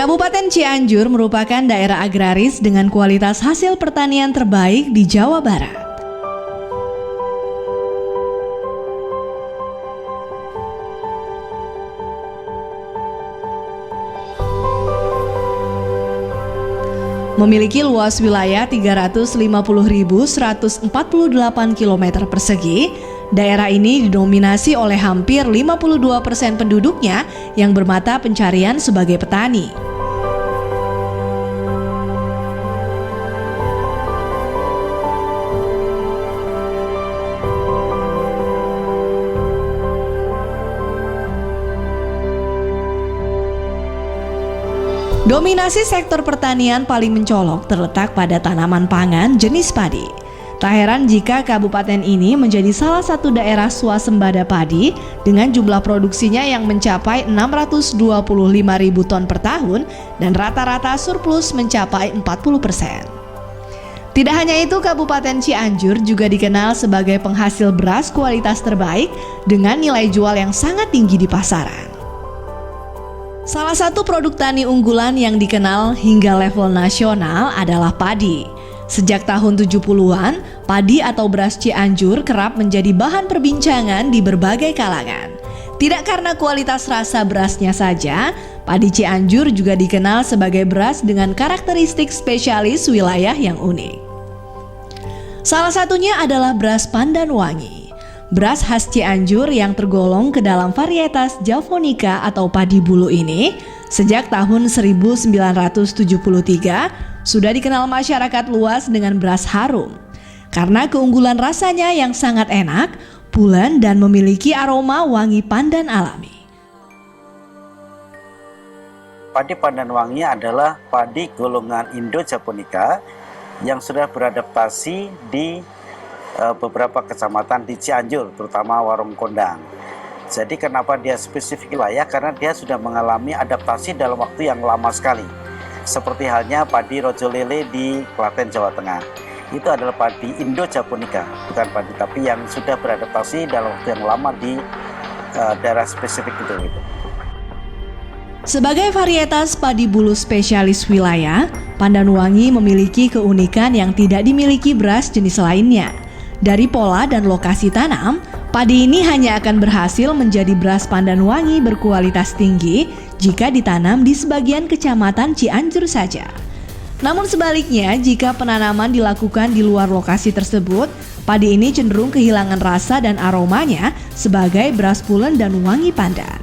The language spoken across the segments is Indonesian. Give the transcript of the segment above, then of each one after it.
Kabupaten Cianjur merupakan daerah agraris dengan kualitas hasil pertanian terbaik di Jawa Barat. Memiliki luas wilayah 350.148 km persegi, daerah ini didominasi oleh hampir 52% penduduknya yang bermata pencarian sebagai petani. Dominasi sektor pertanian paling mencolok terletak pada tanaman pangan jenis padi. Tak heran jika kabupaten ini menjadi salah satu daerah swasembada padi dengan jumlah produksinya yang mencapai 625.000 ton per tahun dan rata-rata surplus mencapai 40%. Tidak hanya itu, Kabupaten Cianjur juga dikenal sebagai penghasil beras kualitas terbaik dengan nilai jual yang sangat tinggi di pasaran. Salah satu produk tani unggulan yang dikenal hingga level nasional adalah padi. Sejak tahun 70-an, padi atau beras Cianjur kerap menjadi bahan perbincangan di berbagai kalangan. Tidak karena kualitas rasa berasnya saja, padi Cianjur juga dikenal sebagai beras dengan karakteristik spesialis wilayah yang unik. Salah satunya adalah beras Pandan Wangi. Beras khas Cianjur yang tergolong ke dalam varietas Javonica atau padi bulu ini sejak tahun 1973 sudah dikenal masyarakat luas dengan beras harum karena keunggulan rasanya yang sangat enak, pulen dan memiliki aroma wangi pandan alami. Padi Pandan Wangi adalah padi golongan Indo-Javonica yang sudah beradaptasi di beberapa kecamatan di Cianjur, terutama Warung Kondang. Jadi kenapa dia spesifik wilayah? Karena dia sudah mengalami adaptasi dalam waktu yang lama sekali. Seperti halnya padi Rojo Lele di Klaten, Jawa Tengah. Itu adalah padi Indo-Javonica, bukan padi tapi yang sudah beradaptasi dalam waktu yang lama di daerah spesifik itu. Sebagai varietas padi bulu spesialis wilayah, Pandan Wangi memiliki keunikan yang tidak dimiliki beras jenis lainnya. Dari pola dan lokasi tanam, padi ini hanya akan berhasil menjadi beras Pandan Wangi berkualitas tinggi jika ditanam di sebagian kecamatan Cianjur saja. Namun sebaliknya, jika penanaman dilakukan di luar lokasi tersebut, padi ini cenderung kehilangan rasa dan aromanya sebagai beras pulen dan wangi pandan.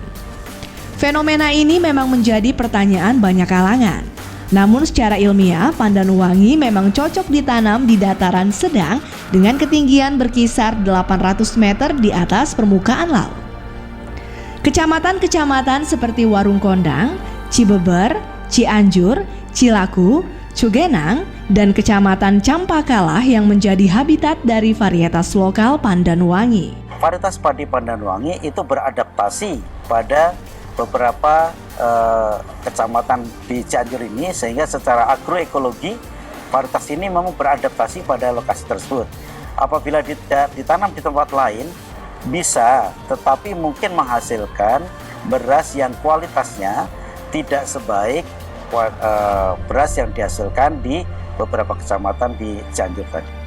Fenomena ini memang menjadi pertanyaan banyak kalangan. Namun secara ilmiah, Pandan Wangi memang cocok ditanam di dataran sedang dengan ketinggian berkisar 800 meter di atas permukaan laut. Kecamatan-kecamatan seperti Warung Kondang, Cibeber, Cianjur, Cilaku, Cugenang, dan Kecamatan Campakalah yang menjadi habitat dari varietas lokal Pandan Wangi. Varietas padi Pandan Wangi itu beradaptasi pada beberapa kecamatan di Cianjur ini, sehingga secara agroekologi varietas ini memang beradaptasi pada lokasi tersebut. Apabila ditanam di tempat lain bisa, tetapi mungkin menghasilkan beras yang kualitasnya tidak sebaik beras yang dihasilkan di beberapa kecamatan di Cianjur tadi.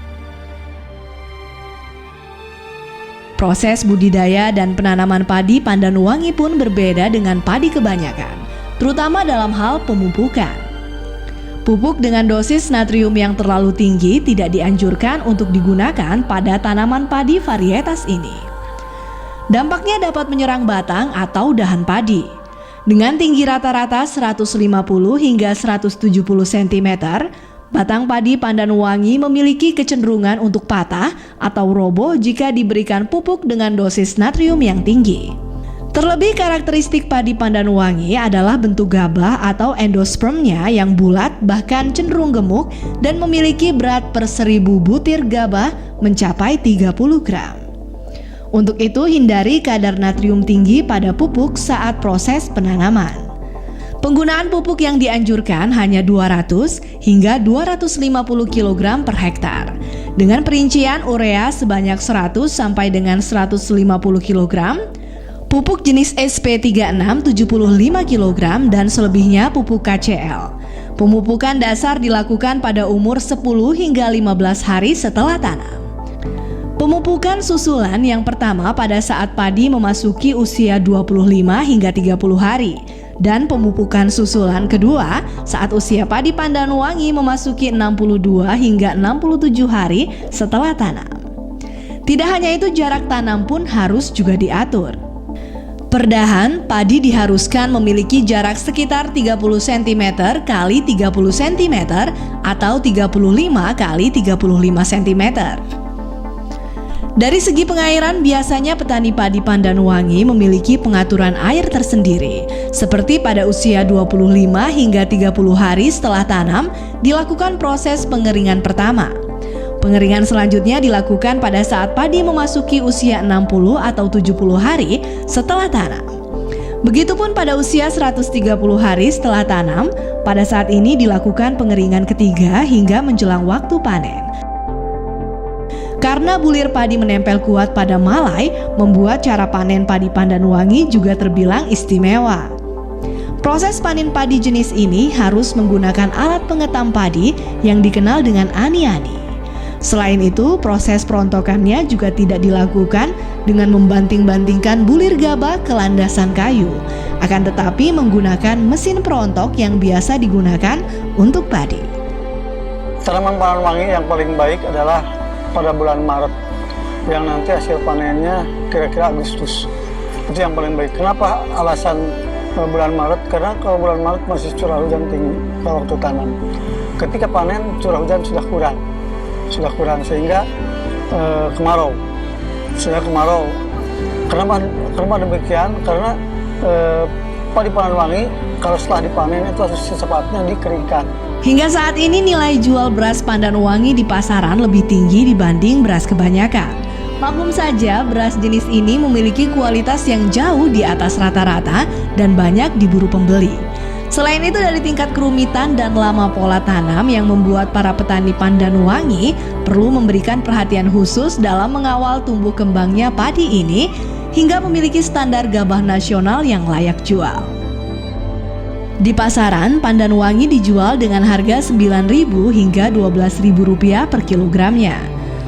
Proses budidaya dan penanaman padi Pandan Wangi pun berbeda dengan padi kebanyakan, terutama dalam hal pemupukan. Pupuk dengan dosis natrium yang terlalu tinggi tidak dianjurkan untuk digunakan pada tanaman padi varietas ini. Dampaknya dapat menyerang batang atau dahan padi. Dengan tinggi rata-rata 150 hingga 170 cm, batang padi Pandan Wangi memiliki kecenderungan untuk patah atau roboh jika diberikan pupuk dengan dosis natrium yang tinggi. Terlebih karakteristik padi Pandan Wangi adalah bentuk gabah atau endospermnya yang bulat bahkan cenderung gemuk dan memiliki berat per 1000 butir gabah mencapai 30 gram. Untuk itu hindari kadar natrium tinggi pada pupuk saat proses penanaman. Penggunaan pupuk yang dianjurkan hanya 200 hingga 250 kg per hektar, dengan perincian urea sebanyak 100 sampai dengan 150 kg, pupuk jenis SP36 75 kg dan selebihnya pupuk KCL. Pemupukan dasar dilakukan pada umur 10 hingga 15 hari setelah tanam. Pemupukan susulan yang pertama pada saat padi memasuki usia 25 hingga 30 hari dan pemupukan susulan kedua saat usia padi Pandanwangi memasuki 62 hingga 67 hari setelah tanam. Tidak hanya itu, jarak tanam pun harus juga diatur. Perdahan, padi diharuskan memiliki jarak sekitar 30 cm kali 30 cm atau 35 kali 35 cm. Dari segi pengairan, biasanya petani padi Pandanwangi memiliki pengaturan air tersendiri. Seperti pada usia 25 hingga 30 hari setelah tanam, dilakukan proses pengeringan pertama. Pengeringan selanjutnya dilakukan pada saat padi memasuki usia 60 atau 70 hari setelah tanam. Begitupun pada usia 130 hari setelah tanam, pada saat ini dilakukan pengeringan ketiga hingga menjelang waktu panen. Karena bulir padi menempel kuat pada malai, membuat cara panen padi Pandanwangi juga terbilang istimewa. Proses panen padi jenis ini harus menggunakan alat pengetam padi yang dikenal dengan ani-ani. Selain itu, proses perontokannya juga tidak dilakukan dengan membanting-bantingkan bulir gabah ke landasan kayu, akan tetapi menggunakan mesin perontok yang biasa digunakan untuk padi. Tanaman Pandanwangi yang paling baik adalah pada bulan Maret, yang nanti hasil panennya kira-kira Agustus. Itu yang paling baik. Kenapa alasan bulan Maret? Karena kalau bulan Maret masih curah hujan tinggi pada waktu tanam. Ketika panen curah hujan sudah kurang sehingga kemarau. Kenapa demikian? Karena padi Pandanwangi kalau setelah dipanen itu harus secepatnya dikeringkan. Hingga saat ini nilai jual beras Pandanwangi di pasaran lebih tinggi dibanding beras kebanyakan. Maklum saja, beras jenis ini memiliki kualitas yang jauh di atas rata-rata dan banyak diburu pembeli. Selain itu, dari tingkat kerumitan dan lama pola tanam yang membuat para petani Pandanwangi perlu memberikan perhatian khusus dalam mengawal tumbuh kembangnya padi ini hingga memiliki standar gabah nasional yang layak jual. Di pasaran, Pandanwangi dijual dengan harga Rp9.000 hingga Rp12.000 per kilogramnya.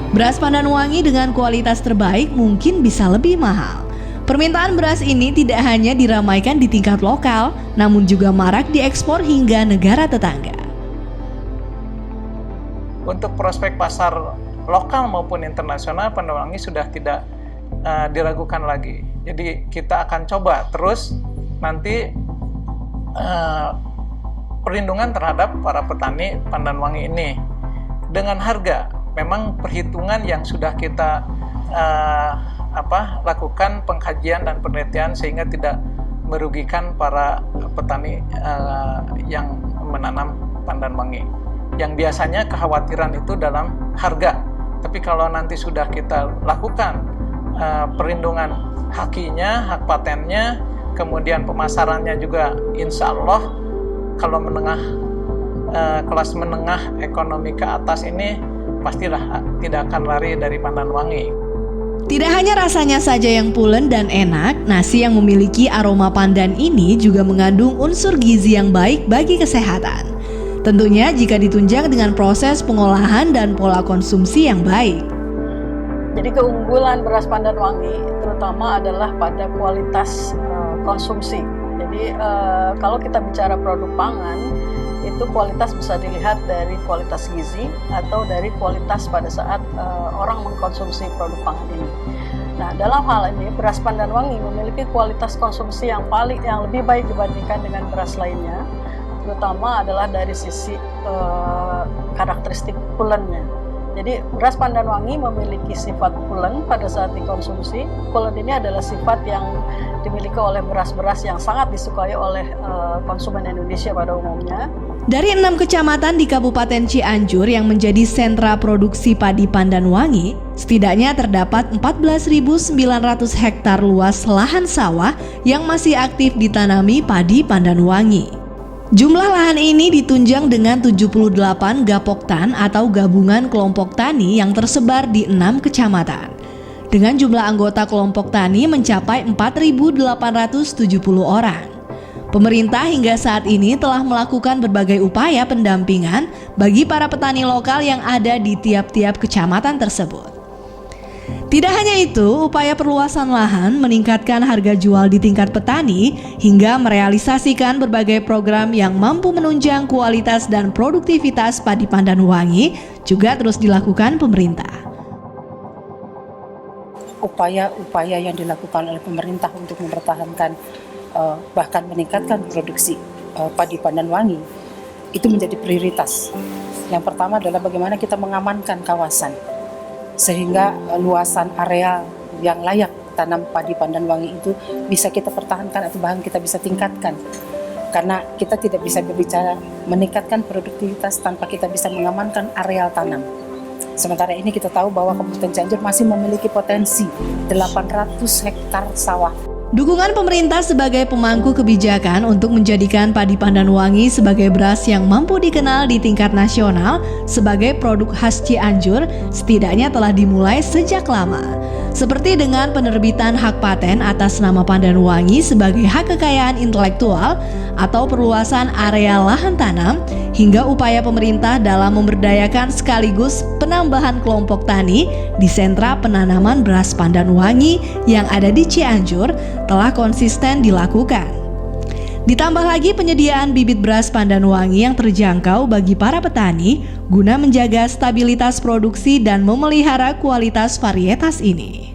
Beras Pandanwangi dengan kualitas terbaik mungkin bisa lebih mahal. Permintaan beras ini tidak hanya diramaikan di tingkat lokal, namun juga marak diekspor hingga negara tetangga. Untuk prospek pasar lokal maupun internasional, Pandanwangi sudah tidak diragukan lagi. Jadi kita akan coba terus nanti perlindungan terhadap para petani Pandanwangi ini dengan harga. Memang perhitungan yang sudah kita lakukan pengkajian dan penelitian sehingga tidak merugikan para petani yang menanam Pandanwangi. Yang biasanya kekhawatiran itu dalam harga, tapi kalau nanti sudah kita lakukan perlindungan hakinya, hak patennya, kemudian pemasarannya juga insya Allah kalau kelas menengah ekonomi ke atas ini pastilah tidak akan lari dari Pandanwangi. Tidak hanya rasanya saja yang pulen dan enak, nasi yang memiliki aroma pandan ini juga mengandung unsur gizi yang baik bagi kesehatan. Tentunya jika ditunjang dengan proses pengolahan dan pola konsumsi yang baik. Jadi keunggulan beras Pandanwangi terutama adalah pada kualitas konsumsi. Jadi kalau kita bicara produk pangan, itu kualitas bisa dilihat dari kualitas gizi atau dari kualitas pada saat orang mengkonsumsi produk pangan ini. Nah, dalam hal ini beras Pandanwangi memiliki kualitas konsumsi yang lebih baik dibandingkan dengan beras lainnya, terutama adalah dari sisi karakteristik pulennya. Jadi beras Pandanwangi memiliki sifat pulen pada saat dikonsumsi. Pulen ini adalah sifat yang dimiliki oleh beras-beras yang sangat disukai oleh konsumen Indonesia pada umumnya. Dari 6 kecamatan di Kabupaten Cianjur yang menjadi sentra produksi padi Pandanwangi, setidaknya terdapat 14.900 hektar luas lahan sawah yang masih aktif ditanami padi Pandanwangi. Jumlah lahan ini ditunjang dengan 78 gapoktan atau gabungan kelompok tani yang tersebar di 6 kecamatan. dengan jumlah anggota kelompok tani mencapai 4.870 orang. Pemerintah hingga saat ini telah melakukan berbagai upaya pendampingan bagi para petani lokal yang ada di tiap-tiap kecamatan tersebut. Tidak hanya itu, upaya perluasan lahan, meningkatkan harga jual di tingkat petani, hingga merealisasikan berbagai program yang mampu menunjang kualitas dan produktivitas padi Pandan Wangi juga terus dilakukan pemerintah. Upaya-upaya yang dilakukan oleh pemerintah untuk mempertahankan bahkan meningkatkan produksi padi Pandan Wangi itu menjadi prioritas. Yang pertama adalah bagaimana kita mengamankan kawasan sehingga luasan area yang layak tanam padi Pandan Wangi itu bisa kita pertahankan atau bahkan kita bisa tingkatkan. Karena kita tidak bisa berbicara meningkatkan produktivitas tanpa kita bisa mengamankan areal tanam. Sementara ini kita tahu bahwa Kabupaten Cianjur masih memiliki potensi 800 hektar sawah. Dukungan pemerintah sebagai pemangku kebijakan untuk menjadikan padi Pandan Wangi sebagai beras yang mampu dikenal di tingkat nasional sebagai produk khas Cianjur setidaknya telah dimulai sejak lama. Seperti dengan penerbitan hak paten atas nama Pandan Wangi sebagai hak kekayaan intelektual atau perluasan area lahan tanam, hingga upaya pemerintah dalam memberdayakan sekaligus penambahan kelompok tani di sentra penanaman beras Pandan Wangi yang ada di Cianjur telah konsisten dilakukan. Ditambah lagi penyediaan bibit beras Pandan Wangi yang terjangkau bagi para petani guna menjaga stabilitas produksi dan memelihara kualitas varietas ini.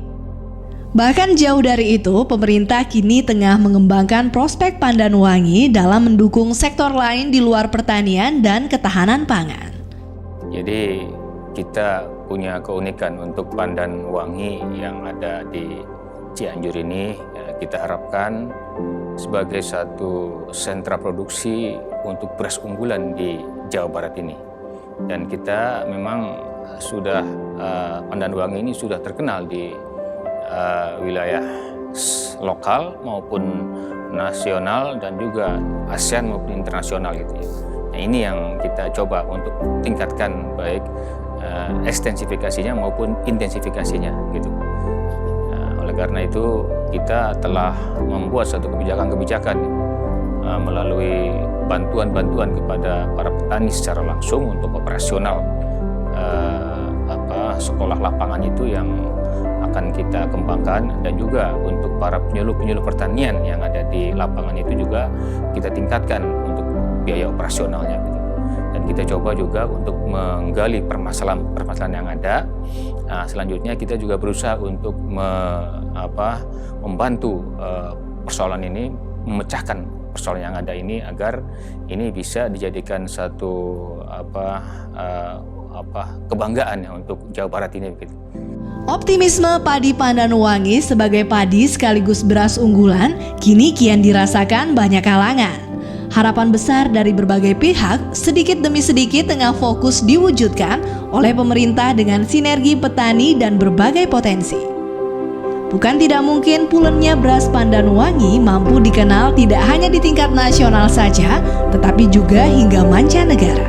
Bahkan jauh dari itu, pemerintah kini tengah mengembangkan prospek Pandan Wangi dalam mendukung sektor lain di luar pertanian dan ketahanan pangan. Jadi kita punya keunikan untuk Pandan Wangi yang ada di Cianjur ini, kita harapkan sebagai satu sentra produksi untuk beras unggulan di Jawa Barat ini. Dan kita memang sudah, Pandan Wangi ini sudah terkenal di wilayah lokal maupun nasional dan juga ASEAN maupun internasional gitu ya. Nah, ini yang kita coba untuk tingkatkan baik ekstensifikasinya maupun intensifikasinya gitu. Nah, oleh karena itu kita telah membuat satu kebijakan-kebijakan melalui bantuan-bantuan kepada para petani secara langsung untuk operasional sekolah lapangan itu yang akan kita kembangkan, dan juga untuk para penyuluh-penyuluh pertanian yang ada di lapangan itu juga kita tingkatkan untuk biaya operasionalnya gitu. Dan kita coba juga untuk menggali permasalahan yang ada. Nah, selanjutnya kita juga berusaha untuk membantu persoalan ini, memecahkan persoalan yang ada ini agar ini bisa dijadikan satu kebanggaan ya untuk Jawa Barat ini begitu. Optimisme padi Pandan Wangi sebagai padi sekaligus beras unggulan kini kian dirasakan banyak kalangan. Harapan besar dari berbagai pihak sedikit demi sedikit tengah fokus diwujudkan oleh pemerintah dengan sinergi petani dan berbagai potensi. Bukan tidak mungkin pulennya beras Pandan Wangi mampu dikenal tidak hanya di tingkat nasional saja, tetapi juga hingga mancanegara.